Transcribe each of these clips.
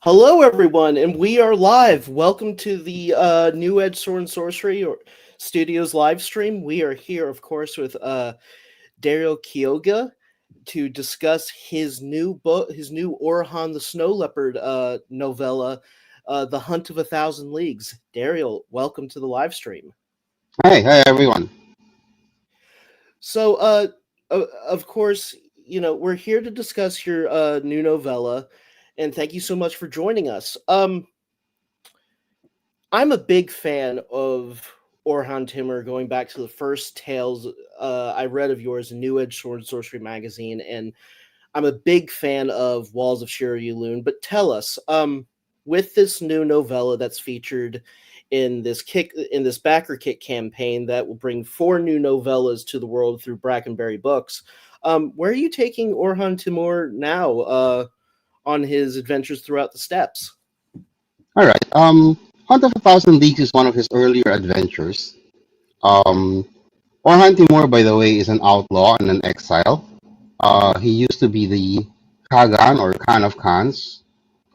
Hello, everyone, and we are live. Welcome to the New Edge Sword and Sorcery Studios live stream. We are here, of course, with Dariel Quiogue to discuss his new book, his new Orhan the Snow Leopard novella, The Hunt of a Thousand Leagues. Dariel, welcome to the live stream. Hi everyone. So, of course, we're here to discuss your new novella, and thank you so much for joining us. I'm a big fan of Orhan Timur, going back to the first tales I read of yours in New Edge Sword and Sorcery magazine, and I'm a big fan of Walls of Shira Yulun. But tell us, with this new novella that's featured in this backer kit campaign that will bring 4 new novellas to the world through Brackenberry Books, where are you taking Orhan Timur now on his adventures throughout the steppes? All right. Hunt of a Thousand Leagues is one of his earlier adventures. Um, Orhan Timur, by the way, is an outlaw and an exile. He used to be the Kagan or Khan of Khans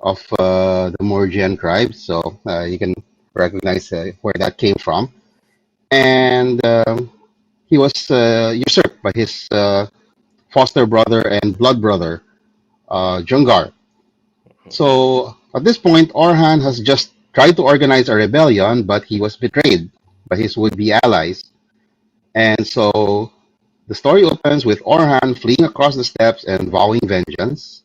of the Morgian tribe, so you can recognize where that came from. And he was usurped by his foster brother and blood brother, Jungar. So at this point, Orhan has just tried to organize a rebellion, but he was betrayed by his would-be allies. And so the story opens with Orhan fleeing across the steppes and vowing vengeance.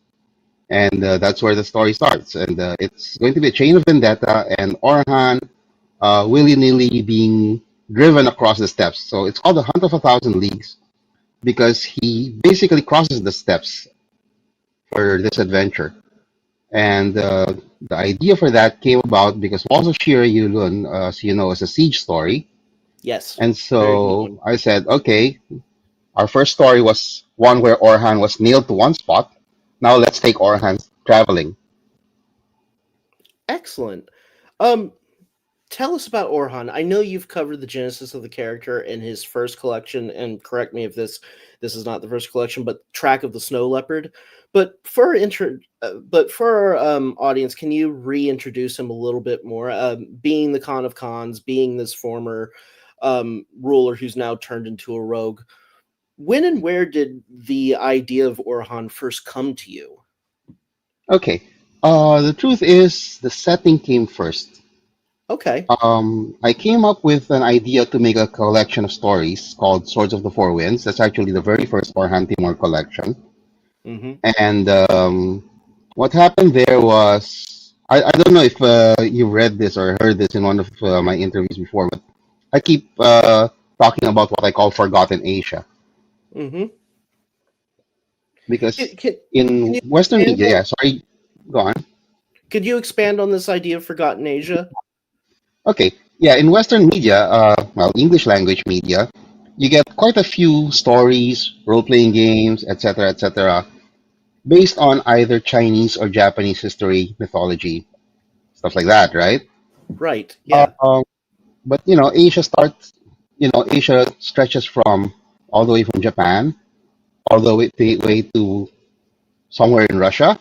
And that's where the story starts. And it's going to be a chain of vendetta, and Orhan willy-nilly being driven across the steppes. So it's called the Hunt of a Thousand Leagues because he basically crosses the steppes for this adventure. And the idea for that came about because Walls of Shira Yulun, as you know, is a siege story. Yes, And very good so one. I said, okay, our first story was one where Orhan was nailed to one spot. Now let's take Orhan traveling. Excellent. Um, Tell us about Orhan. I know you've covered the genesis of the character in his first collection, and correct me if this is not the first collection, but Track of the Snow Leopard. But for our audience, can you reintroduce him a little bit more? Being the Khan of Khans, being this former ruler who's now turned into a rogue. When and where did the idea of Orhan first come to you? Okay, the truth is the setting came first. Okay. I came up with an idea to make a collection of stories called Swords of the Four Winds. That's actually the very first Orhan Timur collection. Mm-hmm. And what happened there was, I don't know if you read this or heard this in one of my interviews before, but I keep talking about what I call Forgotten Asia. Mm-hmm. Because Can, can, can in you Western expand media, on yeah, sorry, go on. Could you expand on this idea of forgotten Asia? Okay, yeah, in Western media, well, English language media, you get quite a few stories, role playing games, etc., based on either Chinese or Japanese history, mythology, stuff like that, right? Right. Uh, Yeah. but Asia stretches from all the way from Japan, all the way to somewhere in Russia,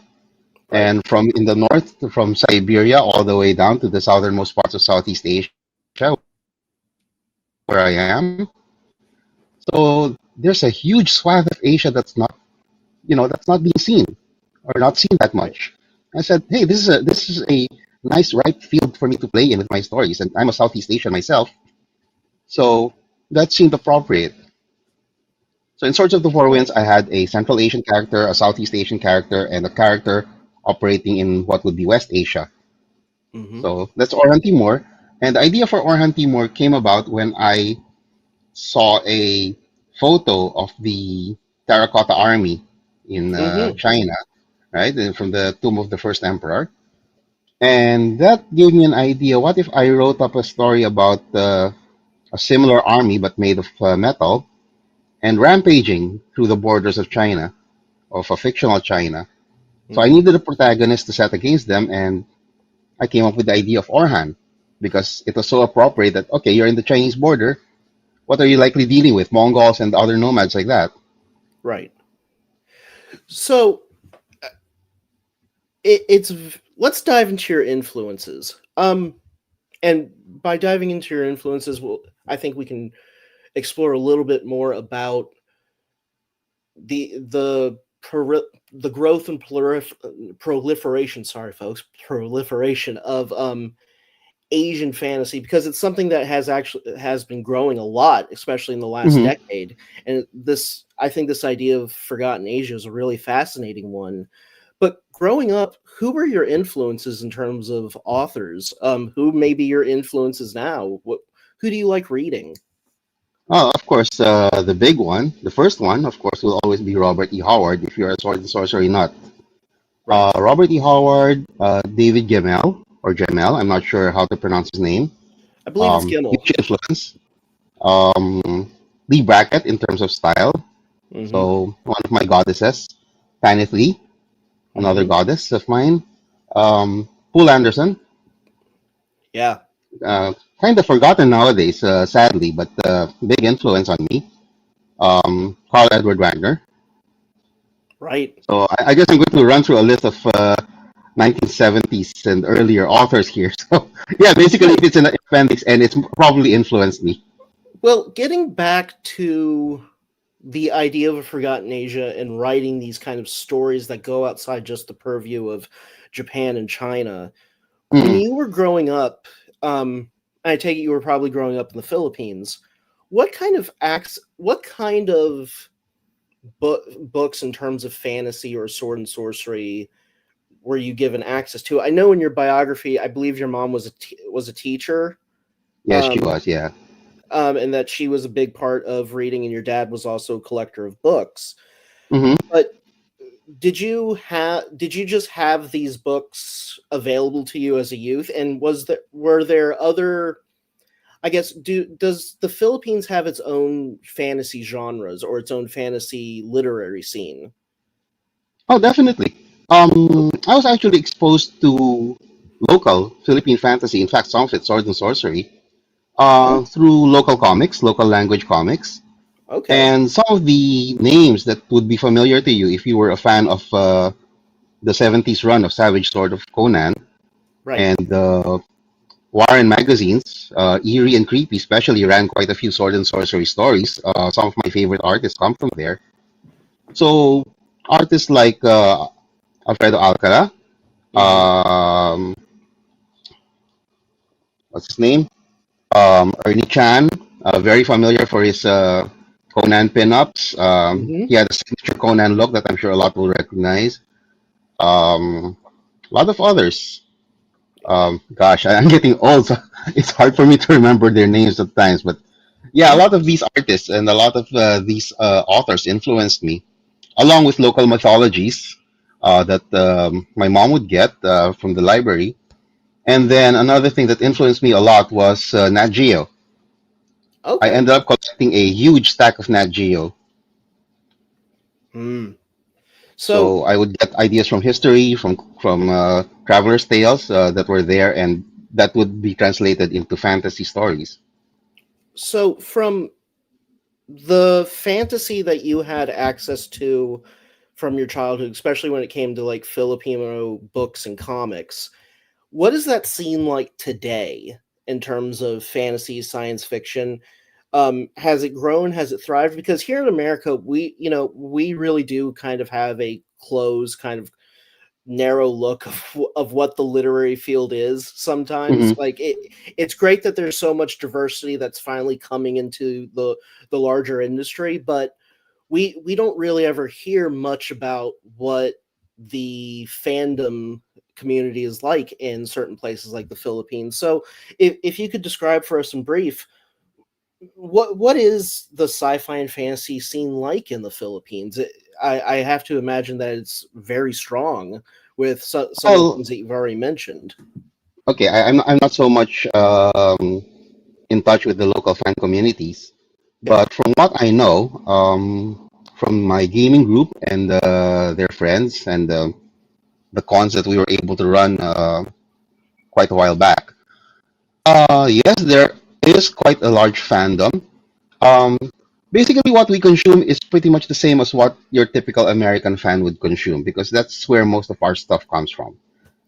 Right. and from in the north from Siberia all the way down to the southernmost parts of Southeast Asia, where I am. So there's a huge swath of Asia that's not being seen or not seen that Right. much. I said, hey, this is a nice ripe field for me to play in with my stories, and I'm a Southeast Asian myself, so that seemed appropriate. So in Swords of the Four Right. Winds, I had a Central Asian character, a Southeast Asian character, and a character operating in what would be West Asia. Mm-hmm. So that's Orhan Timur. And the idea for Orhan Timur came about when I saw a photo of the Terracotta Army in Mm-hmm. China, right, from the tomb of the first emperor. And that gave me an idea. What if I wrote up a story about a similar army but made of metal and rampaging through the borders of China, of a fictional China? So I Mm-hmm. needed a protagonist to set against them, and I came up with the idea of Orhan because it was so appropriate that, okay, you're in the Chinese border. What are you likely dealing with? Mongols and other nomads like that. Right. So it's let's dive into your influences. And by diving into your influences, I think we can explore a little bit more about the the growth and proliferation. Sorry, folks, proliferation of Asian fantasy, because it's something that has been growing a lot, especially in the last Hmm. decade. And this, I think, this idea of forgotten Asia is a really fascinating one. But growing up, who were your influences in terms of authors? Who may be your influences now? Who do you like reading? Oh, of course, the big one, the first one, of course, will always be Robert E. Howard if you're a sword and sorcery nut. Right. Robert E. Howard, David Gemmell, or Gemmell, I'm not sure how to pronounce his name. I believe it's Huge Gimmel. influence. Lee Brackett in terms of style. Hmm. So one of my goddesses, Tanith Lee, another Hmm. goddess of mine. Poul Anderson, Yeah. uh, kind of forgotten nowadays, sadly, but big influence on me. Carl Edward Wagner. Right. So I guess I'm going to run through a list of 1970s and earlier authors here. So yeah, basically Well, it's an appendix and it's probably influenced me. getting back to the idea of a forgotten Asia and writing these kind of stories that go outside just the purview of Japan and China. When Mhm. you were growing up, I take it you were probably growing up in the Philippines. What kind of books in terms of fantasy or sword and sorcery were you given access to? I know in your biography, I believe your mom was was a teacher, Yes, she um, was. Yeah. and that she was a big part of reading, and your dad was also a collector of books. Hmm. But did you just have these books available to you as a youth, and were there other, I guess, does the Philippines have its own fantasy genres or its own fantasy literary scene? Oh, definitely. I was actually exposed to local Philippine fantasy. In fact, some of it sword and sorcery Oh, through local comics, local language comics, okay. and some of the names that would be familiar to you if you were a fan of the 70s run of Savage Sword of Conan Right. and Warren magazines, Eerie and Creepy, especially ran quite a few sword and sorcery stories. Some of my favorite artists come from there. So artists like Alfredo Alcala, Mhm. um, what's his name? Ernie Chan, very familiar for his Conan pinups. He Mhm. had a signature Conan look that I'm sure a lot will recognize. A lot of others. Gosh, I'm getting old, so it's hard for me to remember their names at times. But yeah, a lot of these artists and a lot of these authors influenced me, along with local mythologies that my mom would get from the library. And then another thing that influenced me a lot was Nat Geo. I Okay. ended up collecting a huge stack of Nat Geo. Mm. So So I would get ideas from history, from travelers' tales that were there, and that would be translated into fantasy stories. from the fantasy that you had access to from your childhood, especially when it came to like Filipino books and comics, what does that seem like today in terms of fantasy, science fiction? Has it grown? Has it thrived? Because here in America, we really do kind of have a closed, kind of narrow look of what the literary field is sometimes. Hmm. Like it's great that there's so much diversity that's finally coming into the larger industry, but we don't really ever hear much about what the fandom community is like in certain places like the Philippines. So if you could describe for us in brief, what is the sci-fi and fantasy scene like in the Philippines? I have to imagine that it's very strong with some of the Well, things that you've already mentioned. okay, I'm not so much in touch with the local fan communities, Yeah. but from what I know, from my gaming group and their friends and the cons that we were able to run quite a while back, yes, there is quite a large fandom. Um, Basically, what we consume is pretty much the same as what your typical American fan would consume because that's where most of our stuff comes from.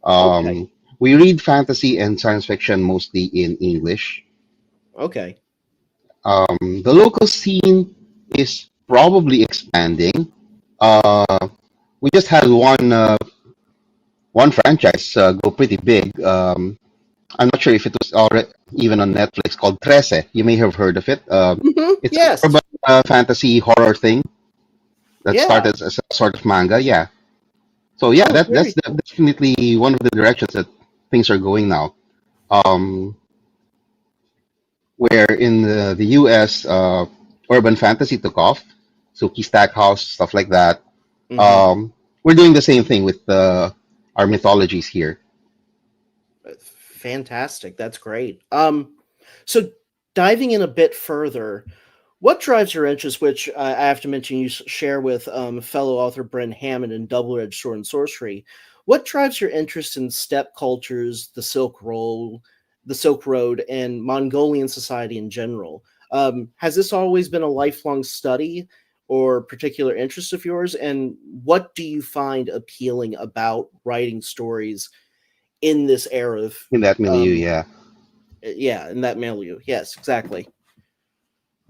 Okay. We read fantasy and science fiction mostly in English. Okay. The local scene is probably expanding. Uh, we just had one franchise go pretty big. I'm not sure if it was already even on Netflix called Trece. You may have heard of it. It's an Yes. urban fantasy horror thing that Yeah. started as a sort of manga. Yeah. So yeah, Oh, very cool. definitely one of the directions that things are going now. Um, where in the US, urban fantasy took off, Suki Stackhouse, stuff like that. Hmm. Um, we're doing the same thing with our mythologies here. Fantastic. That's great. So diving in a bit further, what drives your interest, which I have to mention you share with fellow author Brent Hammond in Double Edged Sword and Sorcery? What drives your interest in steppe cultures, the Silk Road, and Mongolian society in general? Has this always been a lifelong study or particular interest of yours? And what do you find appealing about writing stories in this era of, In that milieu, um, yeah. yeah, in that milieu? Yes, exactly.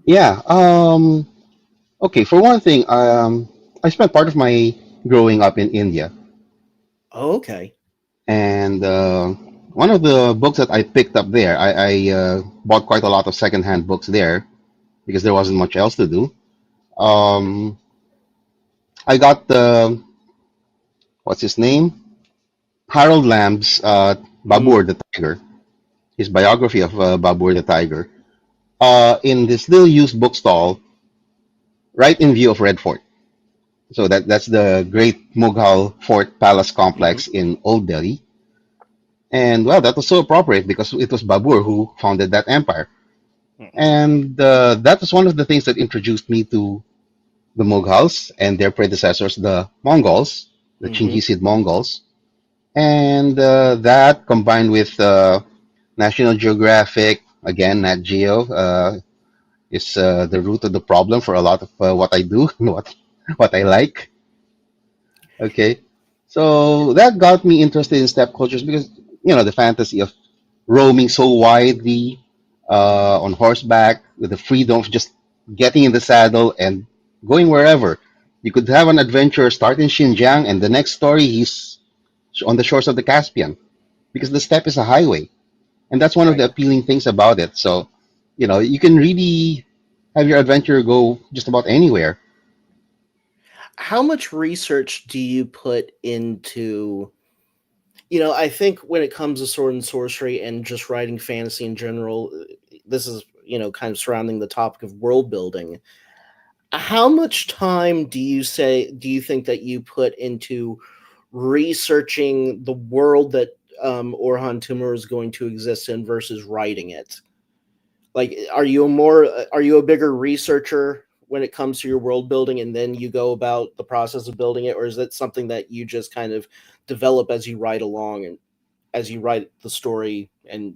Yeah. Okay, for one thing, I spent part of my growing up in India, Oh, okay. and one of the books that I picked up there, I bought quite a lot of secondhand books there because there wasn't much else to do. Um, I got the what's his name? Harold Lamb's Mm, Babur the Tiger, his biography of Babur the Tiger, in this little used bookstall right in view of Red Fort. So that's the great Mughal Fort Palace mhm, complex in Old Delhi. And well, that was so appropriate because it was Babur who founded that empire. mhm, And that was one of the things that introduced me to the Mughals and their predecessors, the Mongols, the mhm. Chingisid Mongols. And that combined with National Geographic, again, Nat Geo, is the root of the problem for a lot of what I do, what I like. Okay, so that got me interested in step cultures because the fantasy of roaming so widely on horseback with the freedom of just getting in the saddle and going wherever. You could have an adventure start in Xinjiang, and the next story he's on the shores of the Caspian because the steppe is a highway, and that's one of the Right. appealing things about it. So, you can really have your adventure go just about anywhere. How much research do you put into, I think when it comes to sword and sorcery and just writing fantasy in general, this is, kind of surrounding the topic of world building. How much time do you think that you put into researching the world that Orhan Timur is going to exist in versus writing it? Like, are you a bigger researcher when it comes to your world building, and then you go about the process of building it, or is that something that you just kind of develop as you write along and as you write the story and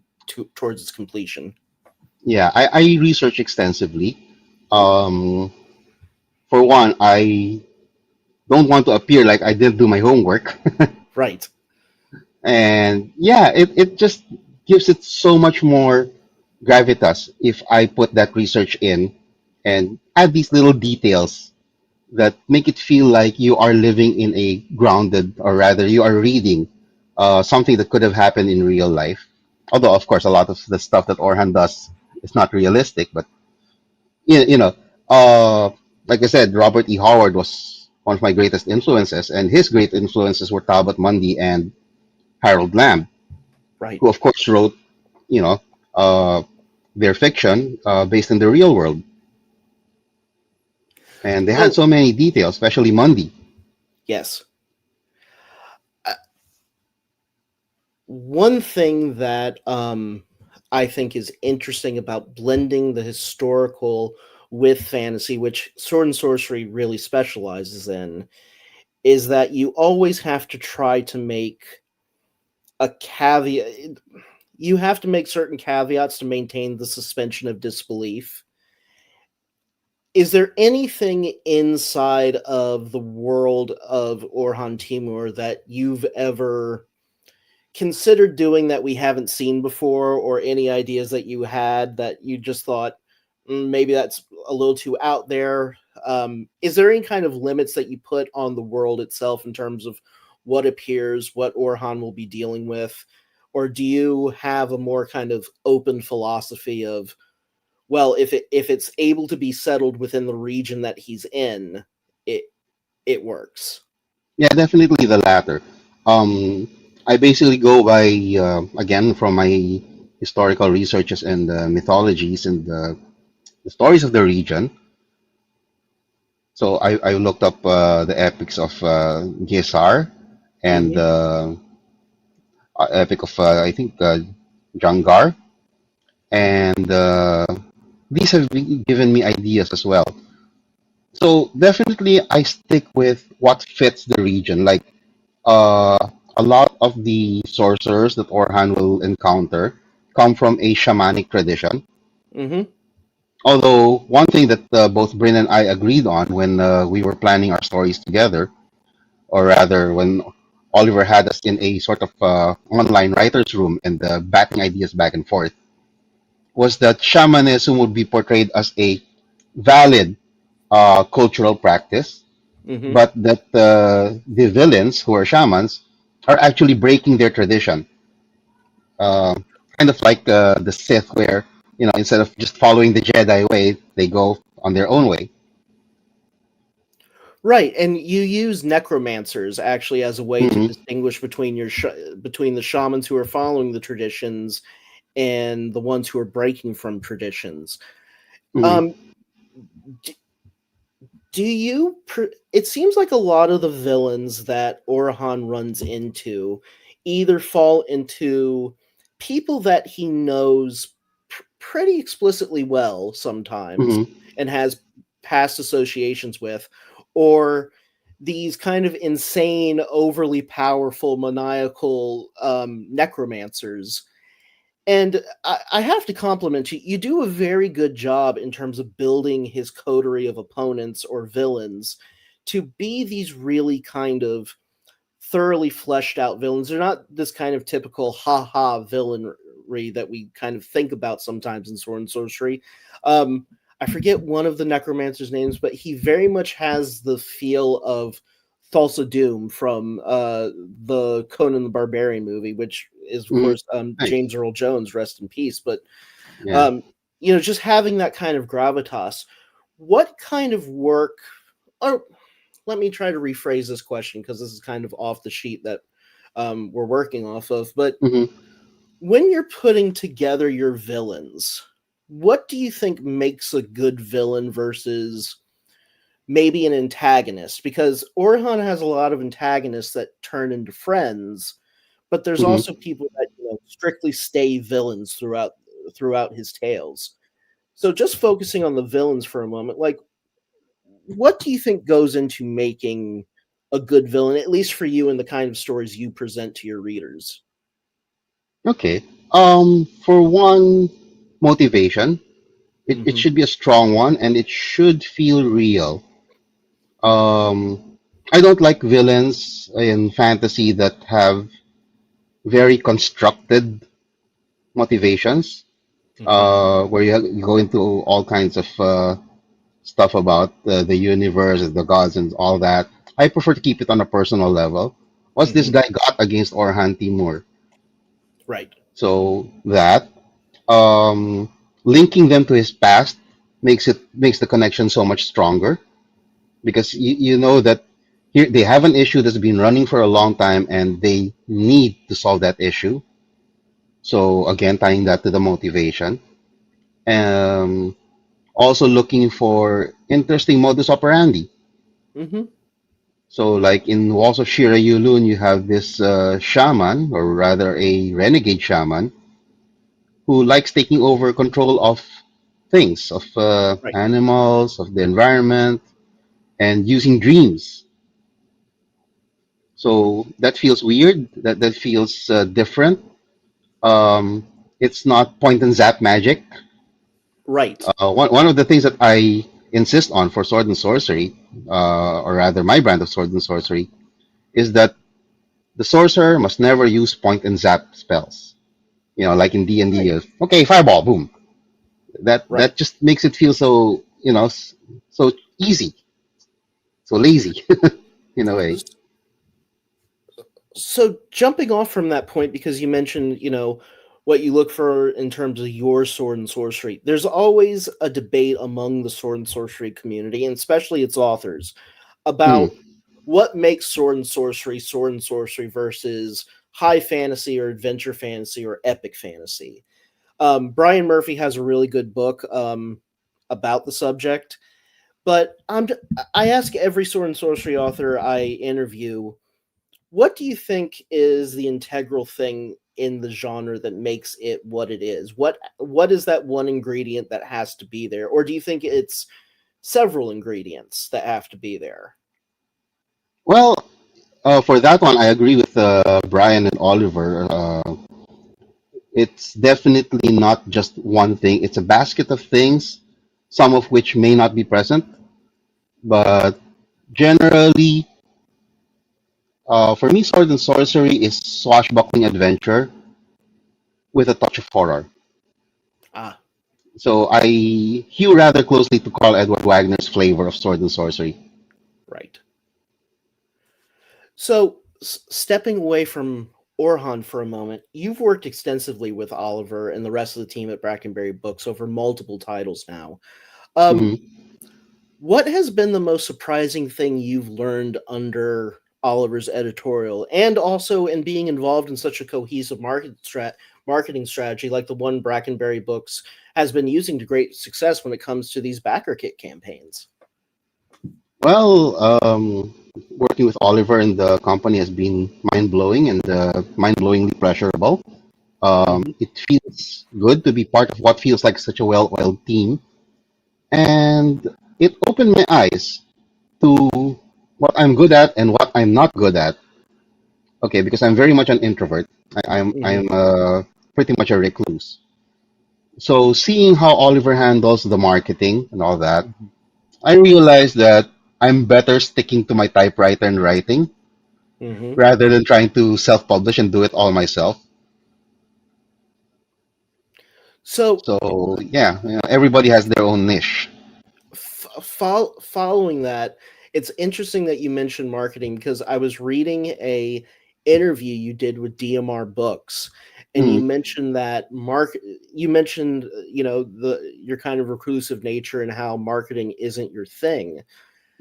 towards its completion? Yeah, I research extensively. Um, for one, I don't want to appear like I didn't do my homework. Right. And yeah, it just gives it so much more gravitas if I put that research in and add these little details that make it feel like you are living in a grounded, or rather, you are reading something that could have happened in real life. Although, of course, a lot of the stuff that Orhan does is not realistic, but you, you know, uh, like I said, Robert E. Howard was one of my greatest influences, and his great influences were Talbot Mundy and Harold Lamb, Right. who, of course, wrote, you know, uh, their fiction based in the real world. And they had Well, so many details, especially Mundy. yes. Uh, One thing that I think is interesting about blending the historical with fantasy, which Sword and Sorcery really specializes in, is that you always have to try to make a caveat. You have to make certain caveats to maintain the suspension of disbelief. Is there anything inside of the world of Orhan Timur that you've ever considered doing that we haven't seen before, or any ideas that you had that you just thought, maybe that's a little too out there? Is there any kind of limits that you put on the world itself in terms of what appears, what Orhan will be dealing with? Or do you have a more kind of open philosophy of, well, if it's able to be settled within the region that he's in, it it works. Yeah, definitely the latter. I basically go by again from my historical researches and mythologies and the stories of the region. So I looked up the epics of Gesar and Hmm. the epic of I think Jangar, and these have given me ideas as well. So definitely I stick with what fits the region. Like uh, a lot of the sorcerers that Orhan will encounter come from a shamanic tradition. Hmm. Although one thing that both Bryn and I agreed on when we were planning our stories together, or rather when Oliver had us in a sort of online writers' room and batting ideas back and forth, was that shamanism would be portrayed as a valid cultural practice, Hmm. but that the villains who are shamans are actually breaking their tradition, uh, kind of like the Sith, where instead of just following the Jedi way, they go on their own way. Right, and you use necromancers actually as a way to Hmm. distinguish between between the shamans who are following the traditions and the ones who are breaking from traditions. Hmm. Um, do you? It seems like a lot of the villains that Orhan runs into either fall into people that he knows pretty explicitly well sometimes Hmm. and has past associations with, or these kind of insane, overly powerful, maniacal necromancers. And I have to compliment you. You do a very good job in terms of building his coterie of opponents or villains to be these really kind of thoroughly fleshed out villains. They're not this kind of typical ha ha villainry that we kind of think about sometimes in Sword and Sorcery. Um, I forget one of the necromancer's names, but he very much has the feel of Thulsa Doom from the Conan the Barbarian movie, which is of Hmm. course Nice. James Earl Jones, rest in peace. But Yeah. um, just having that kind of gravitas. What kind of work, or let me try to rephrase this question because this is kind of off the sheet that we're working off of. But Hmm. when you're putting together your villains, what do you think makes a good villain versus maybe an antagonist? Because Orhan has a lot of antagonists that turn into friends, but there's also Hmm. people that strictly stay villains throughout his tales. So just focusing on the villains for a moment, like what do you think goes into making a good villain, at least for you and the kind of stories you present to your readers? Okay. For one, motivation. It Hmm. should be a strong one, and it should feel real. I don't like villains in fantasy that have very constructed motivations, Hmm. where you go into all kinds of stuff about the universe, the gods, and all that. I prefer to keep it on a personal level. What's this Hmm. guy got against Orhan Timur? Right. So that um, linking them to his past makes the connection so much stronger because you know that here they have an issue that's been running for a long time and they need to solve that issue. So again, tying that to the motivation. Um, Also looking for interesting modus operandi. Hmm. So like in Walls of Shira Yulun, you have this shaman, or rather a renegade shaman, who likes taking over control of things, of Right. animals, of the environment, and using dreams. So that feels weird. That feels different. Um, it's not point and zap magic. Right. One of the things that I insist on for sword and sorcery, or rather my brand of sword and sorcery, is that The sorcerer must never use point and zap spells. Like in D&D, Right. okay, fireball, boom. That Right. just makes it feel so, so easy, so lazy in a way. So jumping off from that point, because you mentioned, what you look for in terms of your sword and sorcery, there's always a debate among the sword and sorcery community, and especially its authors, Mm. about what makes sword and sorcery versus high fantasy or adventure fantasy or epic fantasy. Brian Murphy has a really good book about the subject, but I ask every sword and sorcery author I interview, what do you think is the integral thing in the genre that makes it what it is? What is that one ingredient that has to be there? Or do you think it's several ingredients that have to be there? Well, for that one, I agree with Brian and Oliver. It's definitely not just one thing. It's a basket of things, some of which may not be present, but generally, for me, sword and sorcery is swashbuckling adventure with a touch of horror. Ah, So I hew rather closely to Carl Edward Wagner's flavor of sword and sorcery. right. So, stepping away from Orhan for a moment, you've worked extensively with Oliver and the rest of the team at Brackenberry Books over multiple titles now. Um, Hmm. what has been the most surprising thing you've learned under Oliver's editorial, and also in being involved in such a cohesive marketing strategy like the one Brackenberry Books has been using to great success when it comes to these backer kit campaigns? Well, working with Oliver and the company has been mind blowing and mind blowingly pleasurable. Hmm. It feels good to be part of what feels like such a well oiled team. And it opened my eyes to what I'm good at and what I'm not good at. Okay, because I'm very much an introvert. I'm Hmm. pretty much a recluse. So seeing how Oliver handles the marketing and all that, I realized that I'm better sticking to my typewriter and writing Hmm. rather than trying to self-publish and do it all myself. So, So yeah, everybody has their own niche. following that, it's interesting that you mentioned marketing because I was reading a interview you did with DMR Books, and you Mm, mentioned that you mentioned the your kind of reclusive nature and how marketing isn't your thing.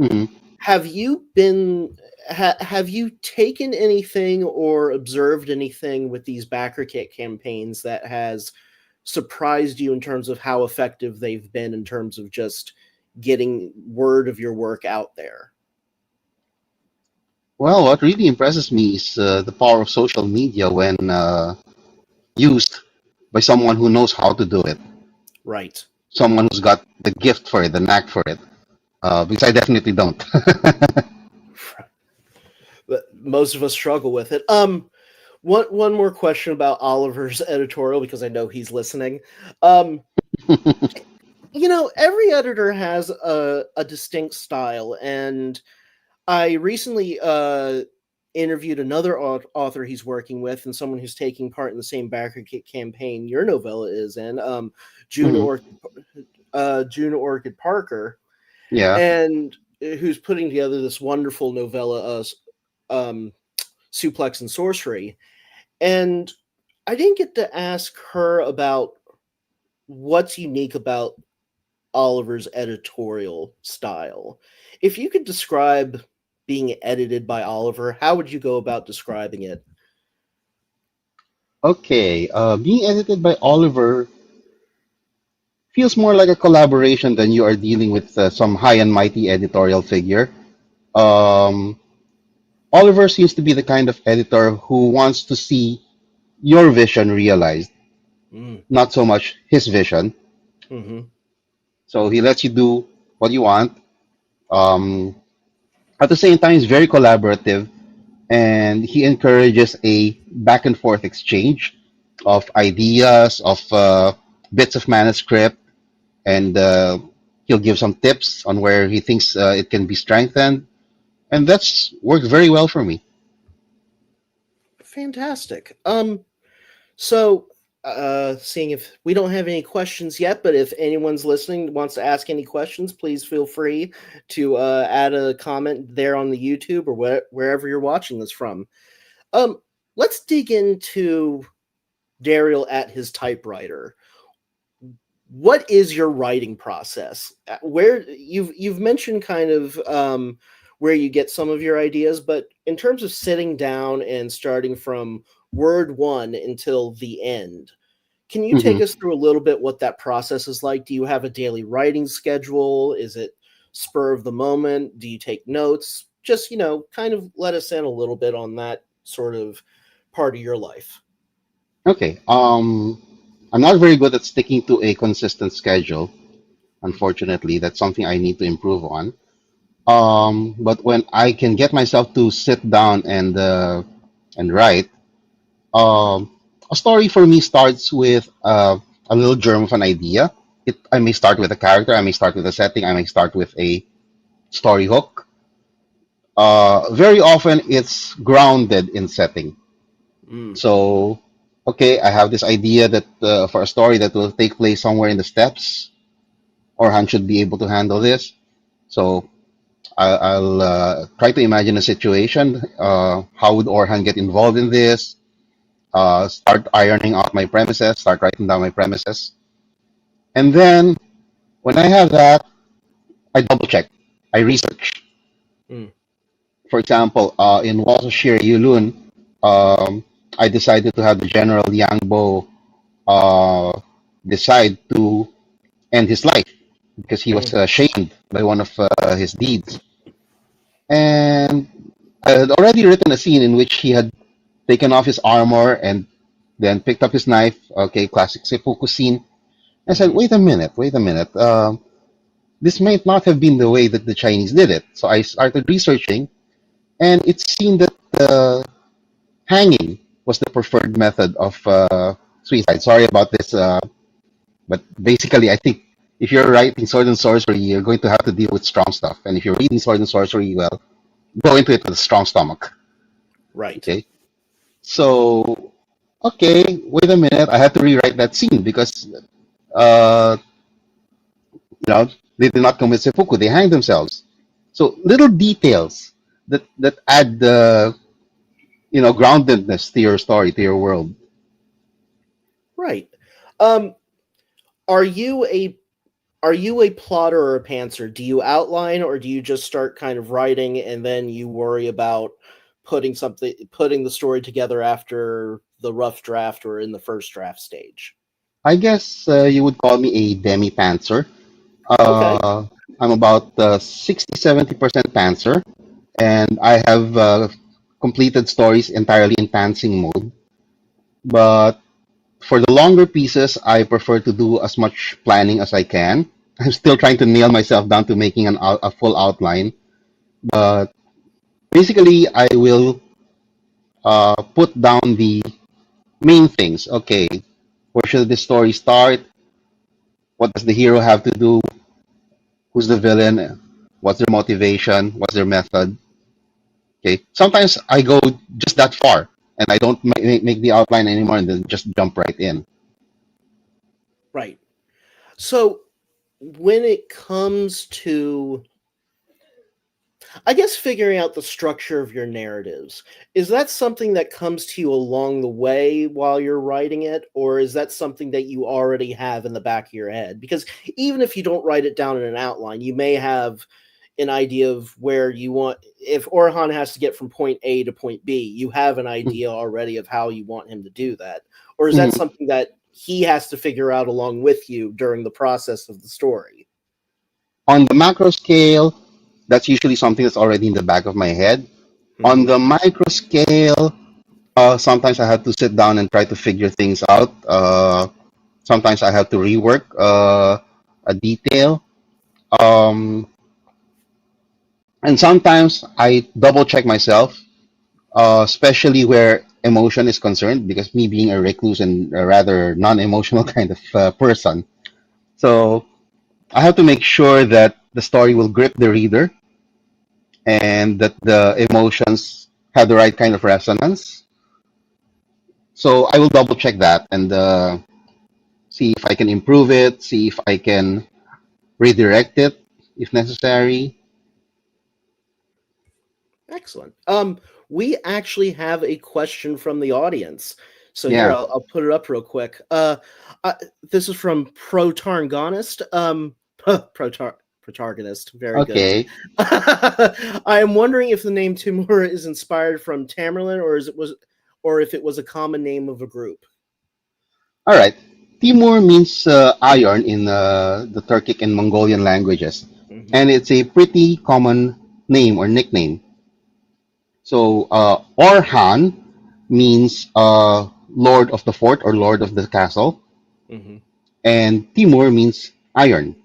mm. Have you been have you taken anything or observed anything with these backer kit campaigns that has surprised you in terms of how effective they've been in terms of just getting word of your work out there? Well, what really impresses me is the power of social media when used by someone who knows how to do it, Right. someone who's got the gift for it, the knack for it. Because I definitely don't. But most of us struggle with it. One more question about Oliver's editorial because I know he's listening. Um, every editor has a distinct style, and I recently interviewed another author he's working with, and someone who's taking part in the same backer kit campaign your novella is in, June Mhm. or June Orchid Parker, Yeah. and who's putting together this wonderful novella, um, Suplex and Sorcery. And I didn't get to ask her about what's unique about Oliver's editorial style. If you could describe being edited by Oliver, how would you go about describing it? Okay. Being edited by Oliver feels more like a collaboration than you are dealing with some high and mighty editorial figure. Um, Oliver seems to be the kind of editor who wants to see your vision realized, Mm, not so much his vision. hmm. So he lets you do what you want. Um, at the same time, he's very collaborative and he encourages a back and forth exchange of ideas, of bits of manuscript, and he'll give some tips on where he thinks it can be strengthened. And that's worked very well for me. Fantastic. So, seeing if we don't have any questions yet, but if anyone's listening wants to ask any questions, please feel free to add a comment there on the YouTube or wherever you're watching this from. Um, let's dig into Dariel at his typewriter. What is your writing process? Where you've mentioned kind of where you get some of your ideas, but in terms of sitting down and starting from word one until the end, can you take Hmm. us through a little bit what that process is like? Do you have a daily writing schedule? Is it spur of the moment? Do you take notes? Just, kind of let us in a little bit on that sort of part of your life. Okay. I'm not very good at sticking to a consistent schedule. Unfortunately, that's something I need to improve on. But when I can get myself to sit down and write, um, a story for me starts with a little germ of an idea. I may start with a character, I may start with a setting, I may start with a story hook. Very often, it's grounded in setting. Mm, So, okay, I have this idea that for a story that will take place somewhere in the steppes, Orhan should be able to handle this. So I'll try to imagine a situation. How would Orhan get involved in this? Start ironing out my premises, start writing down my premises. And then when I have that, I double check. I research. mm, For example, in Walls of Shir Yulun, I decided to have the General Yangbo uh, decide to end his life because he was mm, shamed by one of his deeds. And I had already written a scene in which he had taken off his armor and then picked up his knife. Okay, classic seppuku scene. I said, mm, wait a minute. This might not have been the way that the Chinese did it. So I started researching, and it seemed that hanging was the preferred method of suicide. Sorry about this, but basically, I think if you're writing sword and sorcery, you're going to have to deal with strong stuff. And if you're reading sword and sorcery, well, go into it with a strong stomach. right. Okay. So, okay, wait a minute. I had to rewrite that scene because, uh, you know, they did not commit seppuku. They hanged themselves. So little details that add the groundedness to your story, to your world. Right. Um, are you a plotter or a pantser? Do you outline or do you just start kind of writing and then you worry about putting the story together after the rough draft or in the first draft stage? I guess you would call me a demi pantser. Okay. Uh, I'm about 60-70% pantser, and I have completed stories entirely in pantsing mode. But for the longer pieces, I prefer to do as much planning as I can. I'm still trying to nail myself down to making a full outline. But basically, I will put down the main things. Okay, where should this story start? What does the hero have to do? Who's the villain? What's their motivation? What's their method? Okay. Sometimes I go just that far and I don't make the outline anymore and then just jump right in. Right. So when it comes to, I guess, figuring out the structure of your narratives, is that something that comes to you along the way while you're writing it, or is that something that you already have in the back of your head? Because even if you don't write it down in an outline, you may have an idea of where you want, if Orhan has to get from point A to point B, you have an idea already of how you want him to do that. Or is that Mhm. something that he has to figure out along with you during the process of the story? On the macro scale, that's usually something that's already in the back of my head. On Hmm. the micro scale, sometimes I have to sit down and try to figure things out. Sometimes I have to rework a detail. Um, and sometimes I double check myself, especially where emotion is concerned, because me being a recluse and a rather non-emotional kind of person. So I have to make sure that the story will grip the reader and that the emotions have the right kind of resonance. So I will double check that and see if I can improve it, see if I can redirect it if necessary. Excellent. We actually have a question from the audience. So here, Yeah. I'll put it up real quick. Uh this is from Protargonist. Protagonist. Very good. Okay. I am wondering if the name Timur is inspired from Tamerlane, or if it was a common name of a group. All right. Timur means iron in the Turkic and Mongolian languages, Hmm. and it's a pretty common name or nickname. So Orhan means Lord of the Fort or Lord of the Castle, Hmm. and Timur means iron.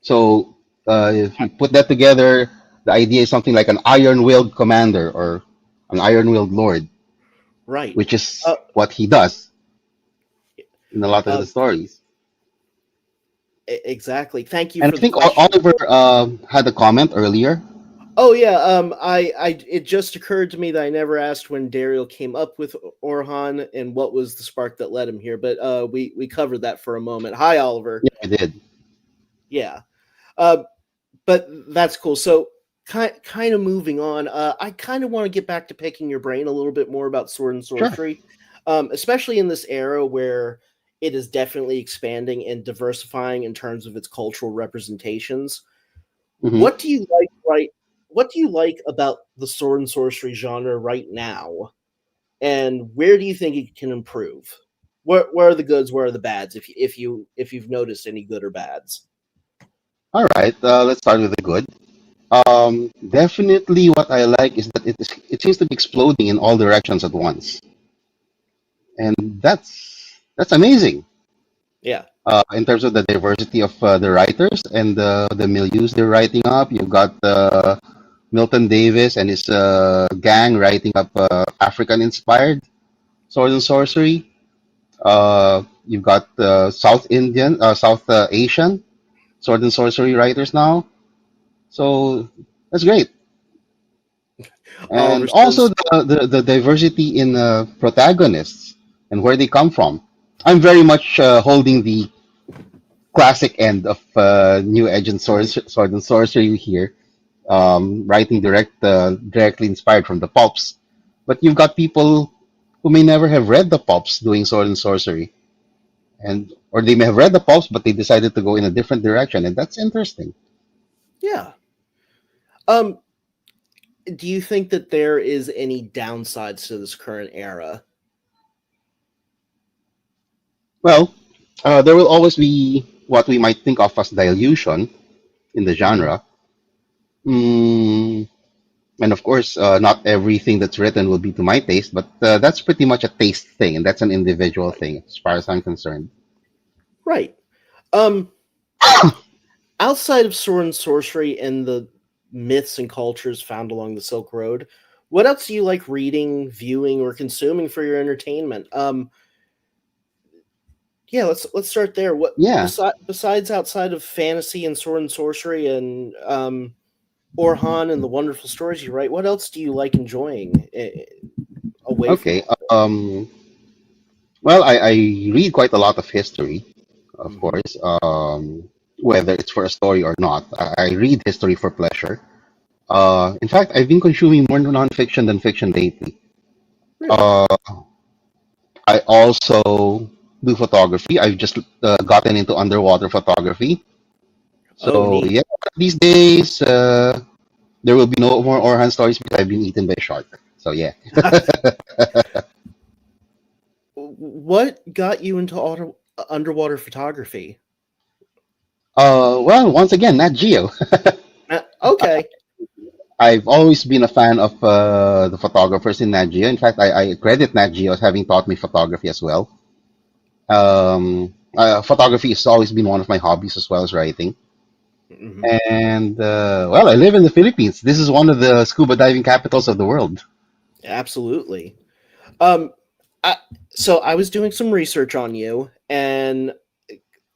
So if you put that together, the idea is something like an iron-willed commander or an iron-willed lord, Right. which is Uh, what he does in a lot of uh, the stories. exactly. Thank you And for I the think question. Oliver had a comment earlier. Oh yeah, it just occurred to me that I never asked when Dariel came up with Orhan and what was the spark that led him here, but we covered that for a moment. Hi, Oliver. Yeah, I did. Yeah, uh, but that's cool. So kind of moving on. I kind of want to get back to picking your brain a little bit more about sword and Sure. sorcery, especially in this era where it is definitely expanding and diversifying in terms of its cultural representations. Hmm. What do you like right what do you like about the sword and sorcery genre right now? And where do you think it can improve? Where are the goods, where are the bads, if you've noticed any good or bads? All right. Let's start with the good. Definitely, what I like is that it seems to be exploding in all directions at once, and that's amazing. Yeah. In terms of the diversity of the writers and the milieus they're writing up, you've got Milton Davis and his gang writing up African-inspired sword and sorcery. You've got South Asian sword and sorcery writers now. So that's great. Oliver And also says, the diversity in protagonists and where they come from. I'm very much holding the classic end of New Age and Sword and Sorcery here, writing directly inspired from the pulps. But you've got people who may never have read the pulps doing Sword and Sorcery, and or they may have read the pulps, but they decided to go in a different direction, and that's interesting. yeah. Um, do you think that there is any downsides to this current era? Well, there will always be what we might think of as dilution in the Hmm. genre. Mm, and of course, not everything that's written will be to my taste, but that's pretty much a taste thing, and that's an individual Right. thing as far as I'm concerned. Right. Um, outside of sword and sorcery and the myths and cultures found along the Silk Road, what else do you like reading, viewing, or consuming for your entertainment? Yeah, let's start there. What Yeah. besides outside of fantasy and sword and sorcery and Orhan and the wonderful stories you write, what else do you like enjoying away from Okay. all this? Well, I read quite a lot of history, of Hmm. course, whether it's for a story or not. I read history for pleasure. In fact, I've been consuming more nonfiction than fiction lately. Really? Uh, I also do photography. I've just gotten into underwater photography. Oh, So neat. yeah, these days there will be no more Orhan stories because I've been eaten by a shark. So yeah. What got you into underwater photography? Well, once again, Nat Geo. Okay. I've always been a fan of the photographers in Nat Geo. In fact, I credit Nat Geo as having taught me photography as well. Photography has always been one of my hobbies as well as writing. Hmm. And well, I live in the Philippines. This is one of the scuba diving capitals of the world. Absolutely. Um, I, so I was doing some research on you, and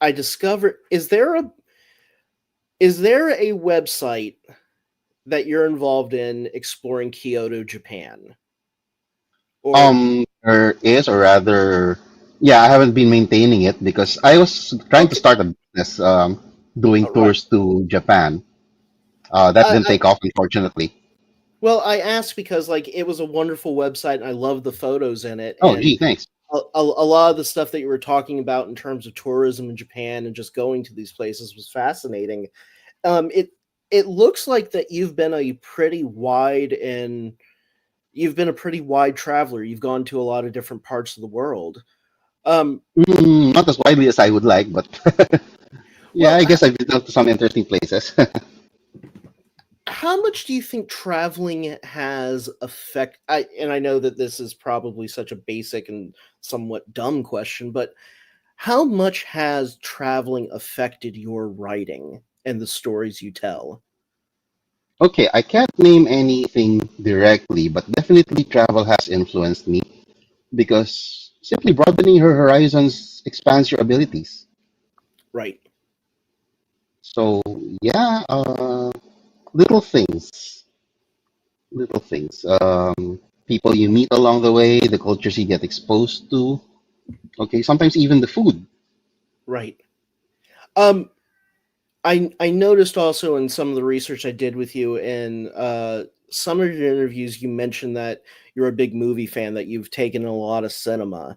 I discovered is there a website that you're involved in exploring Kyoto, Japan, or Um, There is, or rather, yeah, I haven't been maintaining it because I was trying to Okay, start a business doing right. tours to Japan. That didn't I take off, unfortunately. well, I asked because like it was a wonderful website and I love the photos in it, Oh, and gee, thanks. a lot of the stuff that you were talking about in terms of tourism in Japan and just going to these places was fascinating. It looks like that you've been a pretty wide traveler. You've gone to a lot of different parts of the world. Um, Not as widely as I would like, but yeah, well, I guess I've been to some interesting places. how much do you think traveling has affect and I know that this is probably such a basic and somewhat dumb question, but how much has traveling affected your writing and the stories you tell? Okay, I can't name anything directly, but definitely travel has influenced me because simply broadening her horizons expands your abilities. Right. So yeah, little things, little things. People you meet along the way, the cultures you get exposed to. Okay, sometimes even the food. Right. Um I noticed also in some of the research I did with you in some of your interviews you mentioned that you're a big movie fan, that you've taken in a lot of cinema.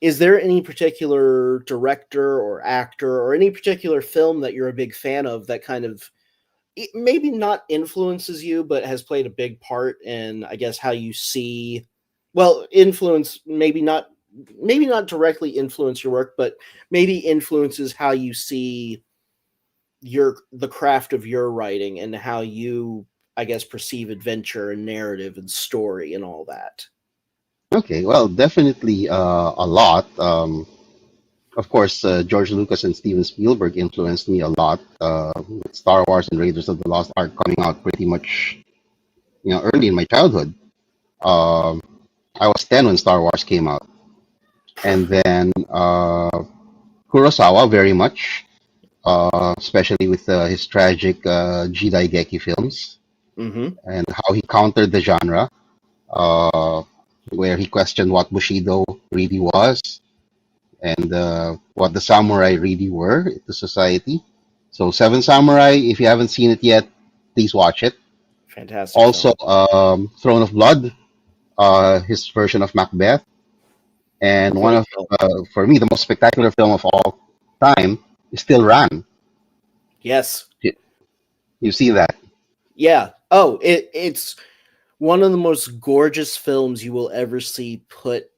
Is there any particular director or actor or any particular film that you're a big fan of that kind of maybe not influences you, but has played a big part in, I guess, how you see, well, influence, maybe not directly influence your work, but maybe influences how you see the craft of your writing and how you, I guess, perceive adventure and narrative and story and all that. Okay, well, definitely a lot. Of course, George Lucas and Steven Spielberg influenced me a lot. With Star Wars and Raiders of the Lost Ark coming out pretty much, early in my childhood. Um, I was 10 when Star Wars came out, and then Kurosawa very much, especially with his tragic Jidaigeki films Hmm. and how he countered the genre, uh, where he questioned what Bushido really was and what the samurai really were to society. So Seven Samurai, if you haven't seen it yet, please watch it. Fantastic Also, film. Throne of Blood, his version of Macbeth, and one Great of, film. for me, the most spectacular film of all time is still Ran. Yes. You see that? Yeah. Oh, it's one of the most gorgeous films you will ever see put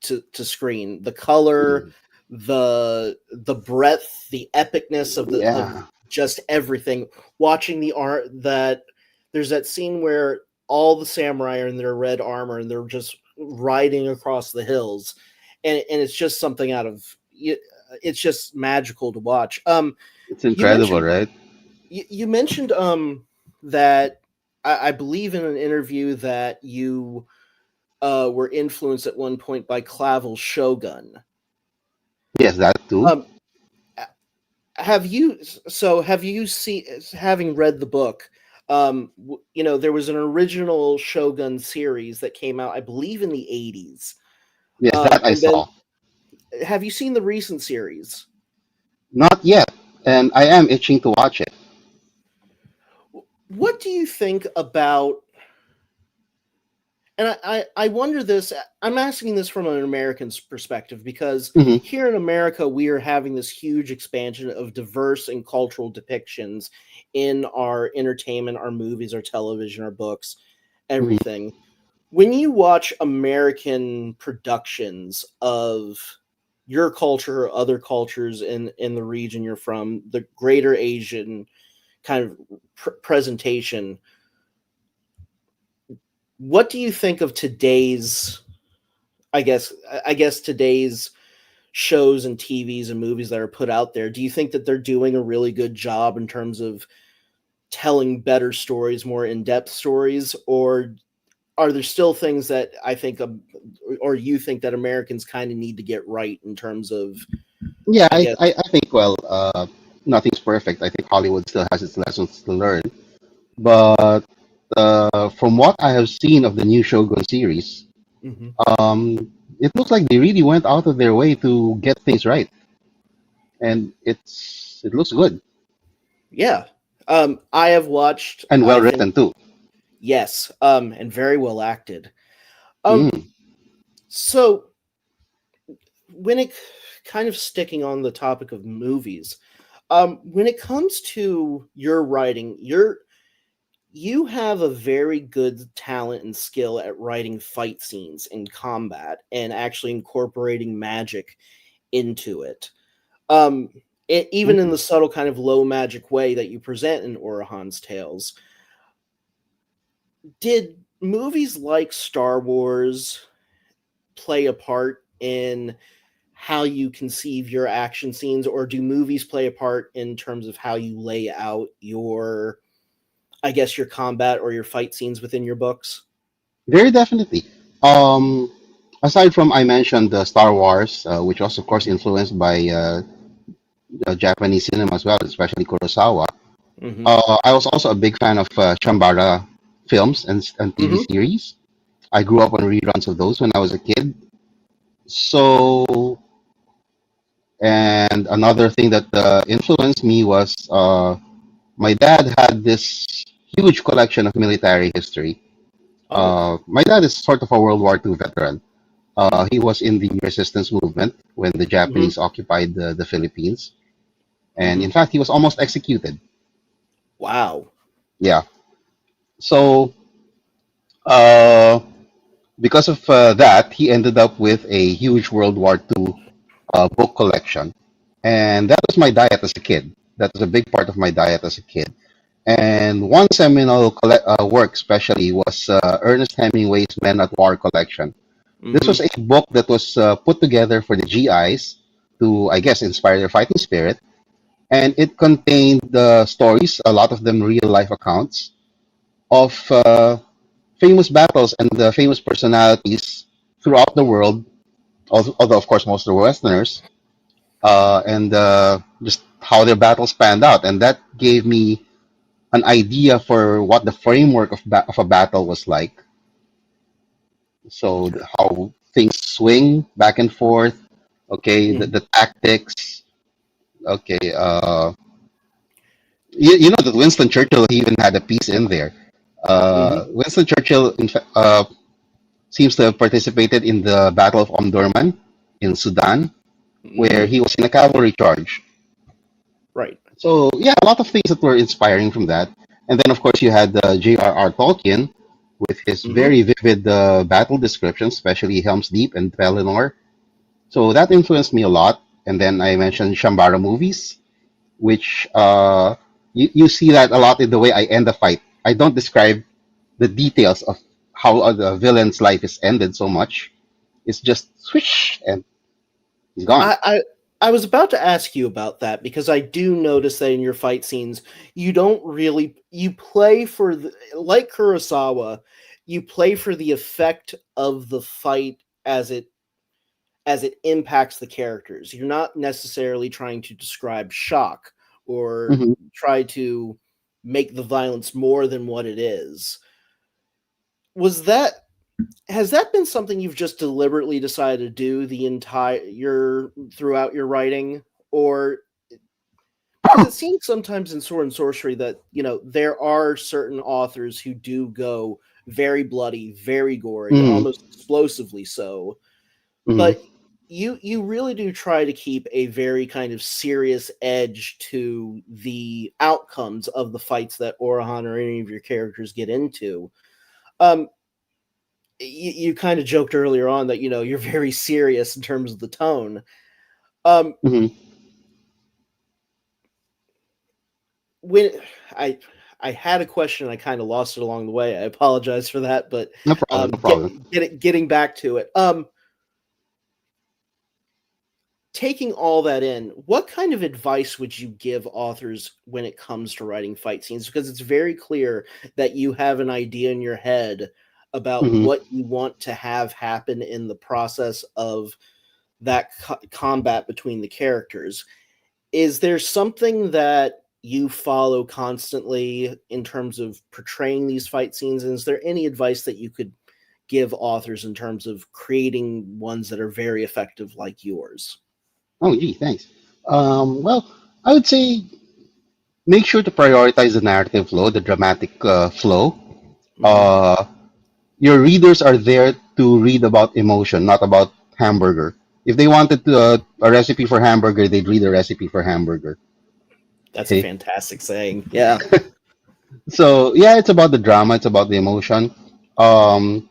to screen. The color, Mm. the breadth, the epicness of Yeah, just everything. Watching the art, that there's that scene where all the samurai are in their red armor and they're just riding across the hills, and it's just something out of it's just magical to watch. it's You incredible, mentioned right? you mentioned that I believe in an interview that you were influenced at one point by Clavel's Shogun. Yes, that too. Um, have you have you seen, having read the book? There was an original Shogun series that came out, I believe, in the 80s. Yes, that I And then saw. have you seen the recent series? Not yet, and I am itching to watch it. What do you think about, and I wonder this, I'm asking this from an American's perspective, because Hmm. here in America, we are having this huge expansion of diverse and cultural depictions in our entertainment, our movies, our television, our books, Hmm. everything. When you watch American productions of your culture or other cultures in the region you're from, the greater Asian kind of presentation, what do you think of today's, I guess today's shows and TVs and movies that are put out there? Do you think that they're doing a really good job in terms of telling better stories, more in-depth stories, or are there still things that I think or you think that Americans kind of need to get right in terms of, Yeah, I guess, I think, well, nothing's perfect. I think Hollywood still has its lessons to learn. But from what I have seen of the new Shogun series, Hmm. It looks like they really went out of their way to get things right, and it looks good Yeah. I have watched, and well I think, written too. yes, and very well acted. Um, Mm. so when it kind of sticking on the topic of movies, when it comes to your writing, you have a very good talent and skill at writing fight scenes in combat and actually incorporating magic into it. Um, even in Mm. the subtle kind of low magic way that you present in Orahan's Tales. Did movies like Star Wars play a part in how you conceive your action scenes, or do movies play a part in terms of how you lay out your, I guess, your combat or your fight scenes within your books? Very definitely. Um, Aside from I mentioned the Star Wars, which was of course influenced by Japanese cinema as well, especially Kurosawa. Mm-hmm. I was also a big fan of Shambara films and TV Mm-hmm. series. I grew up on reruns of those when I was a kid. So, and another thing that influenced me was my dad had this huge collection of military history. Oh. My dad is sort of a World War II veteran. Mm-hmm. He was in the resistance movement when the Mm-hmm. Japanese occupied the Philippines. And Mm-hmm. in fact, he was almost executed. Wow. Yeah. So, uh, because of that, he ended up with a huge World War II book collection. And that was my diet as a kid. That was a big part of my diet as a kid. And one seminal work, especially, was Ernest Hemingway's Men at War collection. This Mm-hmm. was a book that was put together for the GIs to, I guess, inspire their fighting spirit. And it contained the stories, a lot of them real life accounts, of famous battles and the famous personalities throughout the world, although, of course, most of the Westerners, and just how their battles panned out. And that gave me an idea for what the framework of a battle was like. So how things swing back and forth, okay, Mm-hmm. the tactics, okay. You know that Winston Churchill, he even had a piece in there. Mm-hmm. Winston Churchill, seems to have participated in the Battle of Omdurman in Sudan, where Mm-hmm. he was in a cavalry charge. Right. So yeah, a lot of things that were inspiring from that. And then of course you had J.R.R. Tolkien with his Mm-hmm. very vivid battle descriptions, especially Helm's Deep and Pelennor. So that influenced me a lot. And then I mentioned Shambara movies, which you see that a lot in the way I end a fight. I don't describe the details of how the villain's life is ended so much. It's just swish and he's gone. I was about to ask you about that because I do notice that in your fight scenes, you don't really you play for the, like Kurosawa, you play for the effect of the fight as it impacts the characters. You're not necessarily trying to describe shock or Hmm. try to make the violence more than what it is. Was that has that been something you've just deliberately decided to do the entire your throughout your writing, or because it seems sometimes in sword and sorcery that there are certain authors who do go very bloody, very gory, Hmm. almost explosively so, Hmm. but you really do try to keep a very kind of serious edge to the outcomes of the fights that Orahan or any of your characters get into. um you kind of joked earlier on that you're very serious in terms of the tone. um Hmm. when I I had a question, I kind of lost it along the way. I apologize for that, but No problem. No get problem. getting back to it. Taking all that in, what kind of advice would you give authors when it comes to writing fight scenes? Because it's very clear that you have an idea in your head about Hmm. what you want to have happen in the process of that combat between the characters. Is there something that you follow constantly in terms of portraying these fight scenes? And is there any advice that you could give authors in terms of creating ones that are very effective like yours? Oh, gee, thanks. Well, I would say make sure to prioritize the narrative flow, the dramatic flow. Hmm. Uh, your readers are there to read about emotion, not about hamburger. If they wanted a recipe for hamburger, they'd read a recipe for hamburger. That's a Okay. fantastic saying. Yeah. So yeah, it's about the drama, it's about the emotion. Um,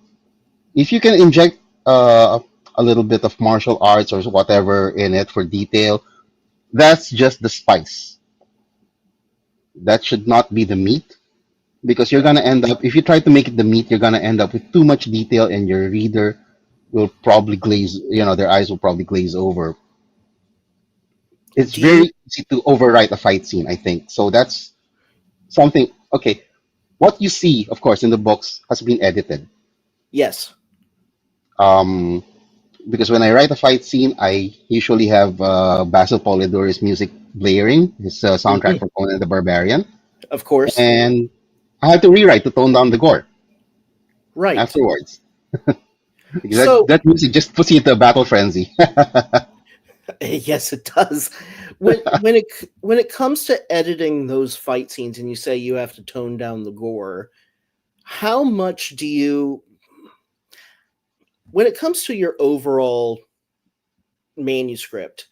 if you can inject a little bit of martial arts or whatever in it for detail, that's just the spice. That should not be the meat because you're Yeah. gonna end up if you try to make it the meat, you're gonna end up with too much detail, and your reader will probably glaze. Their eyes will probably glaze over. It's Do you? very easy to overwrite a fight scene, I think. So that's something. Okay, what you see, of course, in the books has been edited. Yes. Um, because when I write a fight scene, I usually have Basil Polidor's music blaring, his soundtrack Hmm. from Conan the Barbarian, Of course. and I have to rewrite to tone down the gore Right. afterwards. Because that, So that music just puts you into a battle frenzy. yes, it does. When it comes to editing those fight scenes, and you say you have to tone down the gore, how much do you? When it comes to your overall manuscript,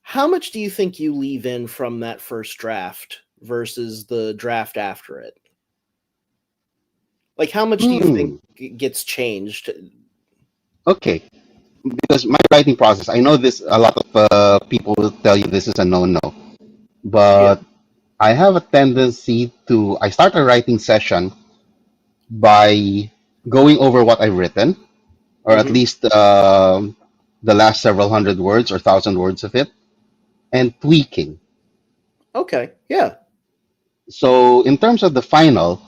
how much do you think you leave in from that first draft versus the draft after it? Like, how much do you think Hmm. gets changed? Okay, because my writing process, I know this. A lot of people will tell you this is a no-no, Yeah. but I have a tendency to. I start a writing session by going over what I've written, or at Hmm. least the last several hundred words or thousand words of it, and tweaking. Okay. Yeah. So in terms of the final,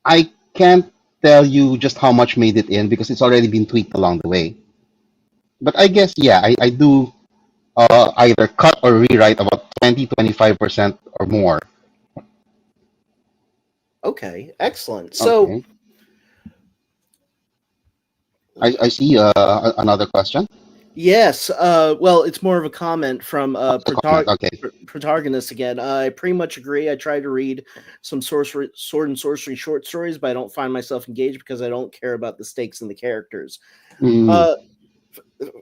I can't tell you just how much made it in because it's already been tweaked along the way. But I guess, yeah, I do either cut or rewrite about 20-25% or more. Okay. Excellent. So Okay. I see another question. yes, well, it's more of a comment from It's a comment. Okay. protagonist again. I pretty much agree. I try to read some sword and sorcery short stories, but I don't find myself engaged because I don't care about the stakes and the characters. Mm, Uh,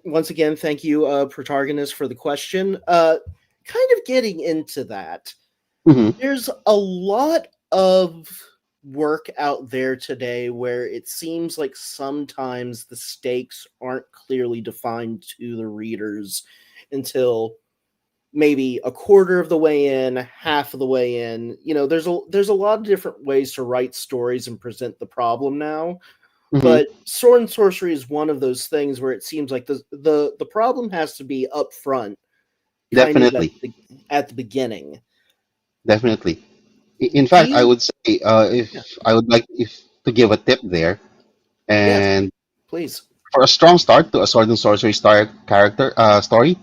Once again, thank you, protagonist, for the question. Kind of getting into that, hmm. there's a lot of work out there today where it seems like sometimes the stakes aren't clearly defined to the readers until maybe a quarter of the way in, half of the way in. There's a lot of different ways to write stories and present the problem now. Hmm. But sword and sorcery is one of those things where it seems like the problem has to be up front, kind of Definitely. at the beginning. Definitely. In Do fact, I you? would say if Yeah. I would like if to give a tip there, Yes, and please. for a strong start to a sword and sorcery star character story,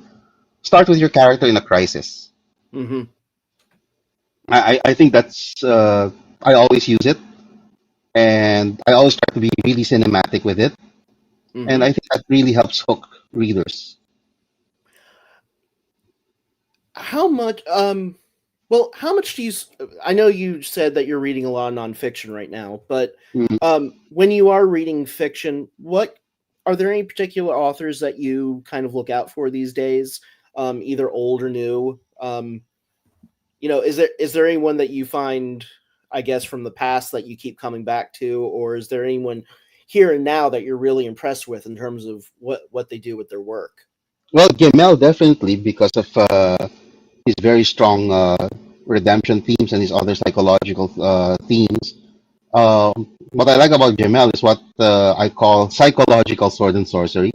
start with your character in a crisis. Hmm. I think that's I always use it, and I always try to be really cinematic with it, and Hmm. I think that really helps hook readers. How much? Well, how much do you? I know you said that you're reading a lot of nonfiction right now, but Mm. when you are reading fiction, what are there any particular authors that you kind of look out for these days? Either old or new. Is there anyone that you find, I guess, from the past that you keep coming back to, or is there anyone here and now that you're really impressed with in terms of what they do with their work? Well, Gemel definitely because of his very strong redemption themes and his other psychological themes. What I like about Jamel is what I call psychological sword and sorcery,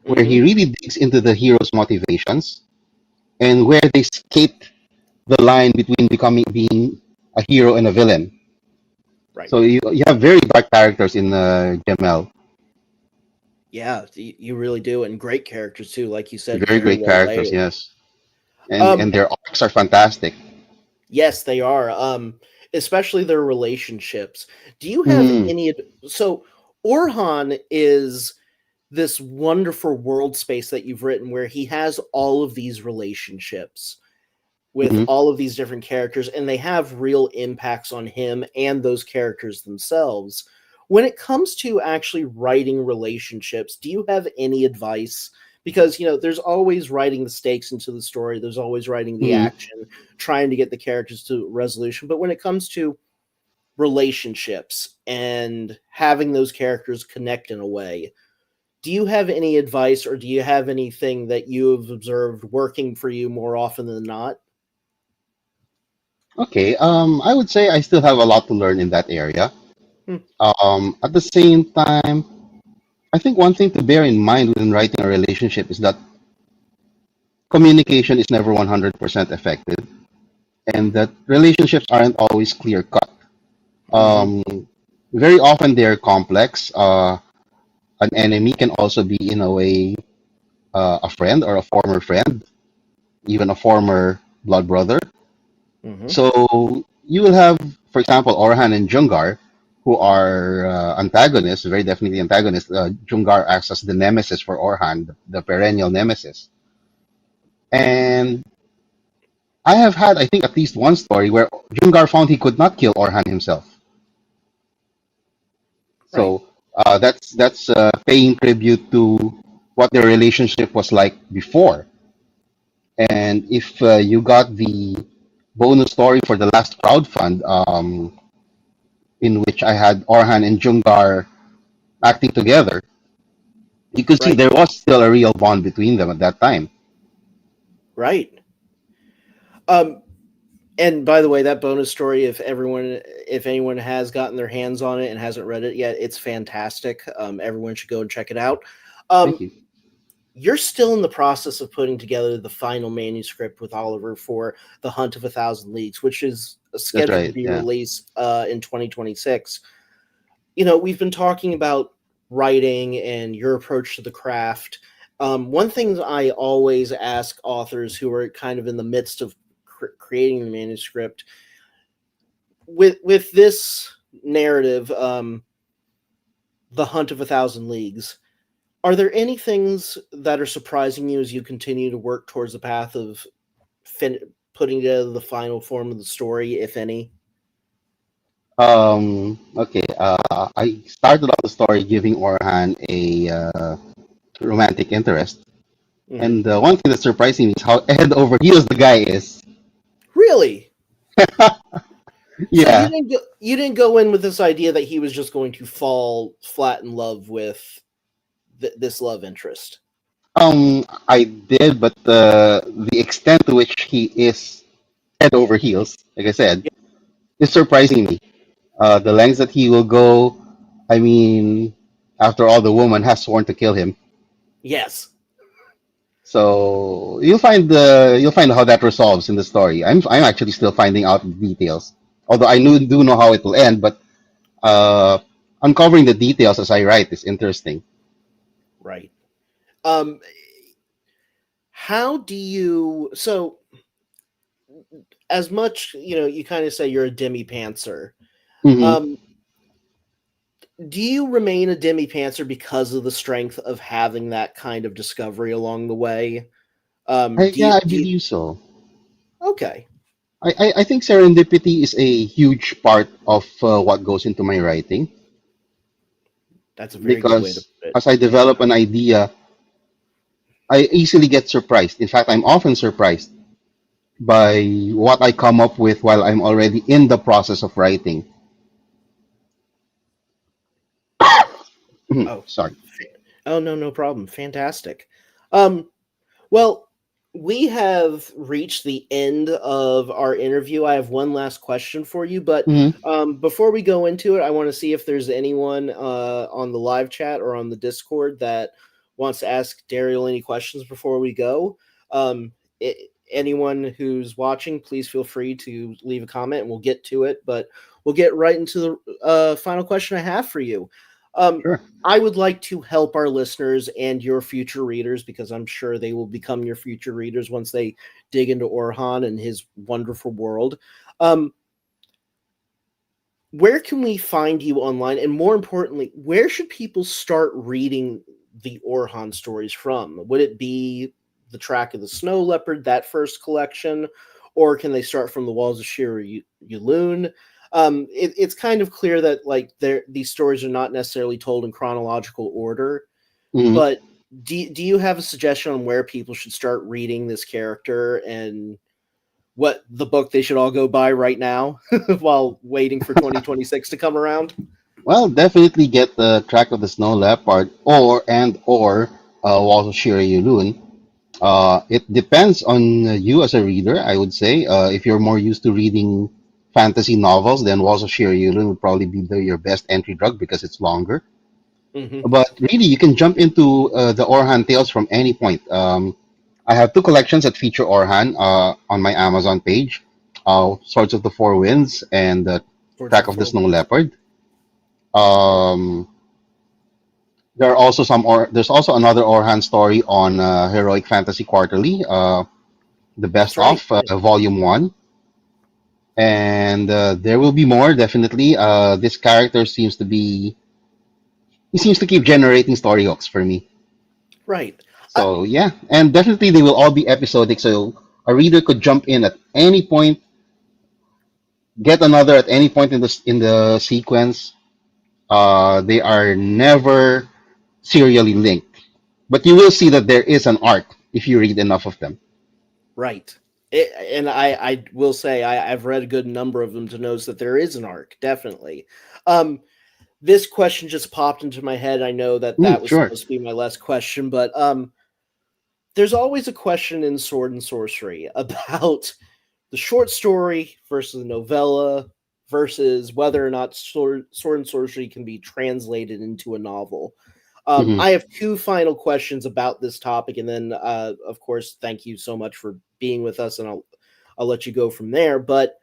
where Hmm. he really digs into the hero's motivations and where they skate the line between becoming being a hero and a villain. Right. So you have very dark characters in Jamel, Yeah, you really do, and great characters too, like you said, very very great well characters, layered. yes, and Um, their arcs are fantastic. yes, they are. Especially their relationships. Do you have Hmm. any? So, Orhan is this wonderful world space that you've written where he has all of these relationships with Hmm. all of these different characters, and they have real impacts on him and those characters themselves. When it comes to actually writing relationships, do you have any advice? Because there's always writing the stakes into the story, there's always writing the Hmm. action, trying to get the characters to resolution. But when it comes to relationships and having those characters connect in a way, do you have any advice, or do you have anything that you have observed working for you more often than not? Okay. I would say I still have a lot to learn in that area. Hmm, At the same time, I think one thing to bear in mind when writing a relationship is that communication is never 100% effective, and that relationships aren't always clear cut. mhm, Um, Very often they're complex. An enemy can also be, in a way, a friend or a former friend, even a former blood brother. mhm. So you will have, for example, Orhan and Jungar, who are antagonists, very definitely antagonists. Jungar acts as the nemesis for Orhan, the perennial nemesis. And I have had, I think, at least one story where Jungar found he could not kill Orhan himself. Right, So that's paying tribute to what their relationship was like before. And if you got the bonus story for the last crowdfund, in which I had Orhan and Jungar acting together, you could see right, there was still a real bond between them at that time. right. Um, and by the way, that bonus story, if anyone has gotten their hands on it and hasn't read it yet, it's fantastic. Everyone should go and check it out. Thank Um, you. you're still in the process of putting together the final manuscript with Oliver for The Hunt of a Thousand Leagues, which is That's scheduled to right. be Yeah. released in 2026. We've been talking about writing and your approach to the craft. One thing I always ask authors who are kind of in the midst of creating the manuscript, with this narrative, The Hunt of a Thousand Leagues, are there any things that are surprising you as you continue to work towards the path of putting together the final form of the story, if any? Okay. I started off the story giving Orhan a romantic interest, Hmm. and one thing that's surprising is how head over heels the guy is. Really? So Yeah. you didn't go in with this idea that he was just going to fall flat in love with this love interest. I did, but the extent to which he is head over heels, like I said, Y- is surprising me. The lengths that he will go. I mean, after all, the woman has sworn to kill him. Yes. So you'll find how that resolves in the story. I'm actually still finding out the details, although do know how it will end. But uh, uncovering the details as I write is interesting. Right. Um, how do you so as much you kind of say you're a demi pantser. Hmm. Um, do you remain a demi pantser because of the strength of having that kind of discovery along the way? Yeah, I believe so. Okay, I think serendipity is a huge part of what goes into my writing that's a very good way to because put it. as I develop an idea, I easily get surprised. In fact, I'm often surprised by what I come up with while I'm already in the process of writing. Oh, Sorry. oh no, no problem. Fantastic. Um, well, we have reached the end of our interview. I have one last question for you, but Hmm. before we go into it, I want to see if there's anyone on the live chat or on the Discord that wants to ask Dariel any questions before we go. Um, Anyone who's watching, please feel free to leave a comment and we'll get to it. But we'll get right into the final question I have for you. Um, Sure. I would like to help our listeners and your future readers, because I'm sure they will become your future readers once they dig into Orhan and his wonderful world. Um, where can we find you online? And more importantly, where should people start reading the Orhan stories from? Would it be the Track of the Snow Leopard, that first collection, or can they start from the Walls of Shira Yulun? It's kind of clear that like these stories are not necessarily told in chronological order, Mhm. but do you have a suggestion on where people should start reading this character and what the book they should all go buy right now while waiting for 2026 to come around? Well, definitely get the Track of the Snow Leopard or Walls of Shira Yulun. It depends on you as a reader, I would say. If you're more used to reading fantasy novels, then Walls of Shira Yulun would probably be your best entry drug because it's longer. Hmm. But really, you can jump into the Orhan tales from any point. I have two collections that feature Orhan on my Amazon page, Swords of the Four Winds and Swords of Track the of the Four Snow Winds. Leopard. Um, there are also there's also another Orhan story on Heroic Fantasy Quarterly, the That's best right. of Volume 1. And there will be more, definitely. This character he seems to keep generating story hooks for me. Right. Uh, So yeah, and definitely they will all be episodic, so a reader could jump in at any point, get another at any point in the sequence. They are never serially linked, but you will see that there is an arc if you read enough of them. right. And I will say I've read a good number of them to know that there is an arc, definitely. Um, this question just popped into my head. I know that that was Sure. supposed to be my last question, but there's always a question in Sword and Sorcery about the short story versus the novella versus whether or not Sword and Sorcery can be translated into a novel. Hmm. I have two final questions about this topic, and then, of course, thank you so much for being with us, and I'll let you go from there. But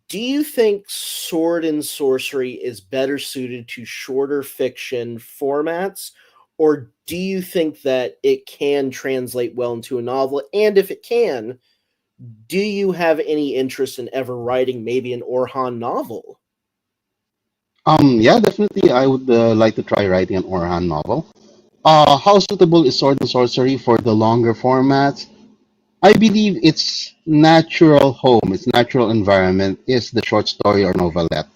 do you think Sword and Sorcery is better suited to shorter fiction formats, or do you think that it can translate well into a novel? And if it can, do you have any interest in ever writing maybe an Orhan novel? Yeah, definitely. I would like to try writing an Orhan novel. How suitable is Sword and Sorcery for the longer formats? I believe its natural home, its natural environment is the short story or novelette.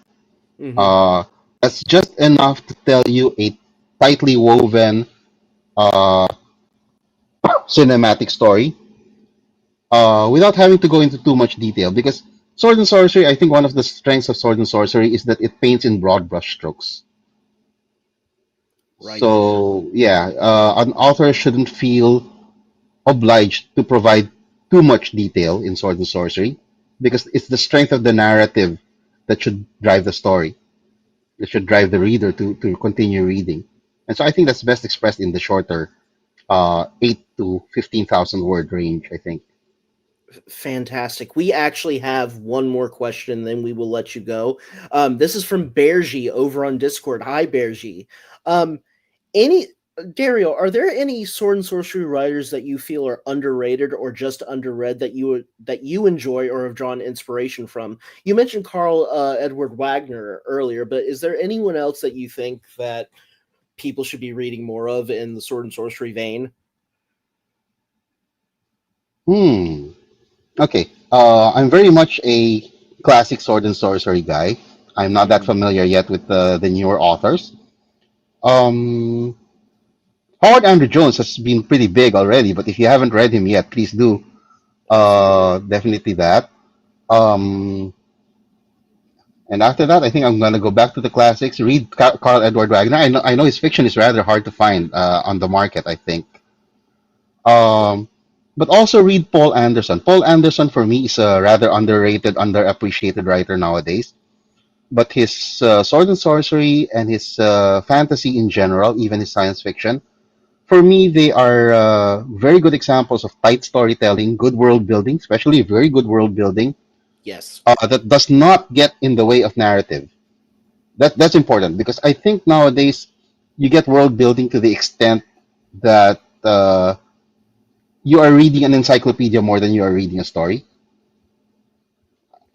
Hmm. Uh, that's just enough to tell you a tightly woven uh, cinematic story without having to go into too much detail. Because Sword and Sorcery, I think one of the strengths of Sword and Sorcery is that it paints in broad brushstrokes. Right. So, yeah, an author shouldn't feel obliged to provide too much detail in Sword and Sorcery because it's the strength of the narrative that should drive the story. It should drive the reader to continue reading. And so I think that's best expressed in the shorter 8 to 15,000 word range, I think. Fantastic. We actually have one more question, then we will let you go. This is from Bergie over on Discord. Hi, Bergie. Um, any Dariel, are there any sword and sorcery writers that you feel are underrated or just underread that you enjoy or have drawn inspiration from? You mentioned Carl Edward Wagner earlier, but is there anyone else that you think that people should be reading more of in the sword and sorcery vein? Hmm. Okay. I'm very much a classic sword and sorcery guy. I'm not that Mhm. familiar yet with the newer authors. Um, Howard Andrew Jones has been pretty big already, but if you haven't read him yet, please do. Absolutely. Definitely that. Um, and after that, I think I'm gonna go back to the classics. Read Carl Edward Wagner. I know his fiction is rather hard to find on the market. I think. Um, but also read Paul Anderson. Paul Anderson for me is a rather underrated, underappreciated writer nowadays. But his sword and sorcery and his fantasy in general, even his science fiction, for me, they are very good examples of tight storytelling, good world building, especially very good world building Yes. that does not get in the way of narrative. That's important because I think nowadays you get world building to the extent that you are reading an encyclopedia more than you are reading a story.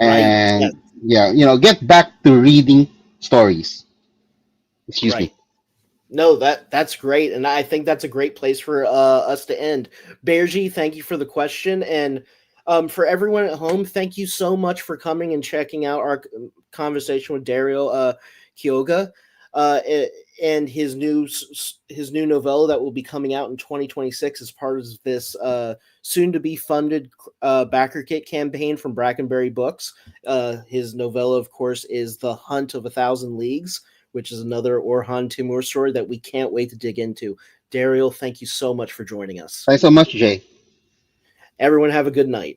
Right. And Yes. Yeah, get back to reading stories. Excuse me. Right. No, that's great, and I think that's a great place for us to end. Bearji, thank you for the question, and for everyone at home, thank you so much for coming and checking out our conversation with Dariel Quiogue, a- and his new novella that will be coming out in 2026 as part of this soon to be funded backer kit campaign from Brackenberry Books. His novella, of course, is The Hunt of a Thousand Leagues, which is another Orhan Timur story that we can't wait to dig into. Dariel, thank you so much for joining us. Thanks so much, Jay. Everyone, have a good night.